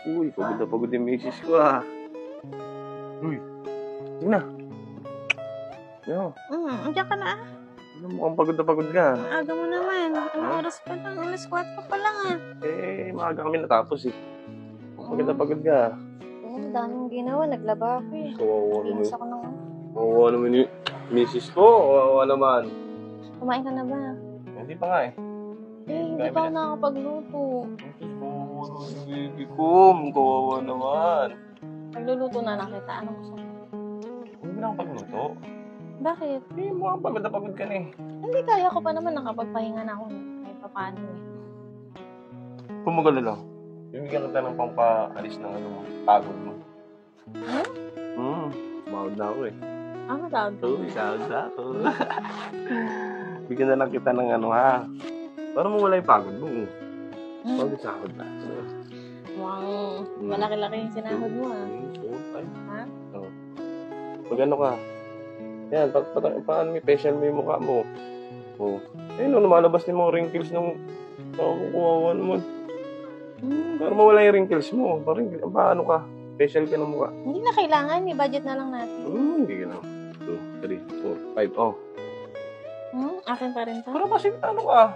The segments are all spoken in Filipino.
Uy, pagod na pagod yung misis ko ah. Uy, sige na. Yo. Andiyan ka na ah. Mukhang pagod na pagod ka. Ang aga mo naman. Anong oras pa lang? Alas 4 pa lang ah. Maaga kami natapos eh. Pagod na pagod ka. Oo, daming ginawa. Naglaba ako eh. Kawawa naman. Linis ako ng... Kawawa naman yung misis ko. Kawawa naman. Kumain ka na ba? Hindi pa nga eh. Hindi pa ako nakakapagluto. Kawawa naman. Pagluluto na lang kita. Anong gusto mo? Huwag mo na akong pagluto. Bakit? Mukhang pagod na pagod ka na eh. Hindi, kaya ko pa naman. Nakapagpahinga na ako. Kahit pa paano eh. Kumagala lang. Bibigyan kita ng pampaalis ng pagod mo. Mahod na ako eh. Tawag ko. Sahod na ako. Bigyan na lang kita ng ha. Para mawala yung pagod mo. Pagod sahod na. Mukhang malaki-laki yung sinahod mo ah. Ha? Oo. Pag ano ka, yan, paano may facial mo yung mukha mo? Oo. Lumalabas din mga wrinkles ng kawawa naman. Para mawala yung wrinkles mo. Paano ka? Facial ka ng mukha. Hindi na kailangan. I-budget na lang natin. Hindi ka na. 2, 3, 4, 5. Oh. Akin pa rin to. Pero kasi ano ka?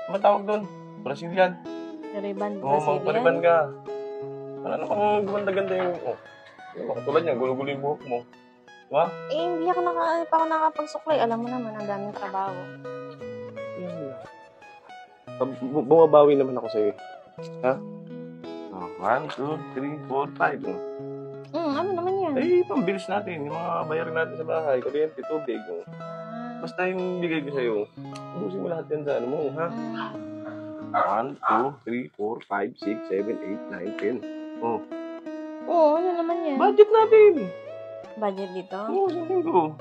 Matawag doon? Brazilian. Riban, Oo, Brazilian. magpariban ka. Ano kang gumanda-ganda yung... katulad niya, gulo-gulo yung buhok mo. Diba? Hindi ako nakapagsuklay. Alam mo naman, ang daming trabaho. Bumabawi naman ako sa'yo. Ha? 1, 2, 3, 4, 5. Ano naman yan? Pambilis natin. Yung mga bayarin natin sa bahay. Kuryente, tubig. Basta yung bigay ko sa'yo. Ubusin mo lahat yan sa ano mo, ha? 1, 2, 3, 4, 5, 6, 7, 8, 9, 10. Oo, ano naman yan? Budget natin. Budget dito? Oo, sa linggo.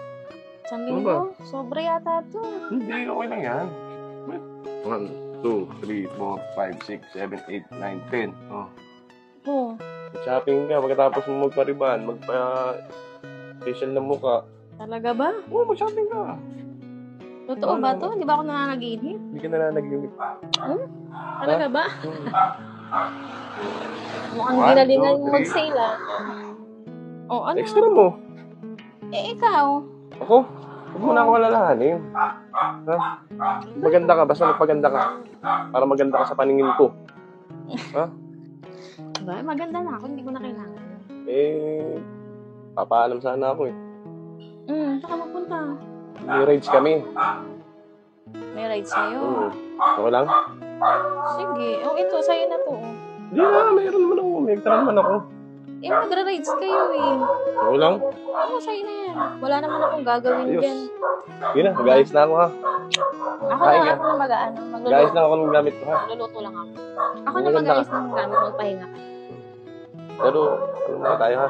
Sa linggo? Sobra yata ito. Hindi, okay lang yan. 1, 2, 3, 4, 5, 6, 7, 8, 9, 10. Oo. Shopping ka, pagkatapos mo magpariban, magpa-facial ng mukha. Talaga ba? Oo, mag-shopping ka. Totoo ba to? Di ba ako nananaginip? Hindi ka nananaginip. Talaga ba? Mukhang ginalingan mo mag-sale ah. Ano? Extra mo. Ikaw? Ako? Huwag mo na ako alalahanin. Ha? Maganda ka, basta magpaganda ka. Para maganda ka sa paningin ko. Ha? Ba, maganda na ako, hindi ko na kailangan. Papaalam sana ako eh. Saka magpunta. May rides kami. May rides sa'yo. Okay lang? Sige. Ito, sa'yo na to. Hindi na, mayroon naman ako. May extra naman ako. Magra-rides kayo eh. Okay lang? Oo, sa'yo na yan. Wala naman akong gagawin dyan. Sige na, mag-ayos na ako ha. Ako na mag-ano. Mag-ayos na ako ng gamit ko ha. Magluluto lang ako. Ako na mag-ayos ng gamit, magpahinga ka. Pero, ano muna tayo ha?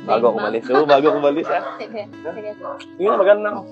Bago ako umalis. Bago ako umalis ha. Sige. Sige na, maganda na ako.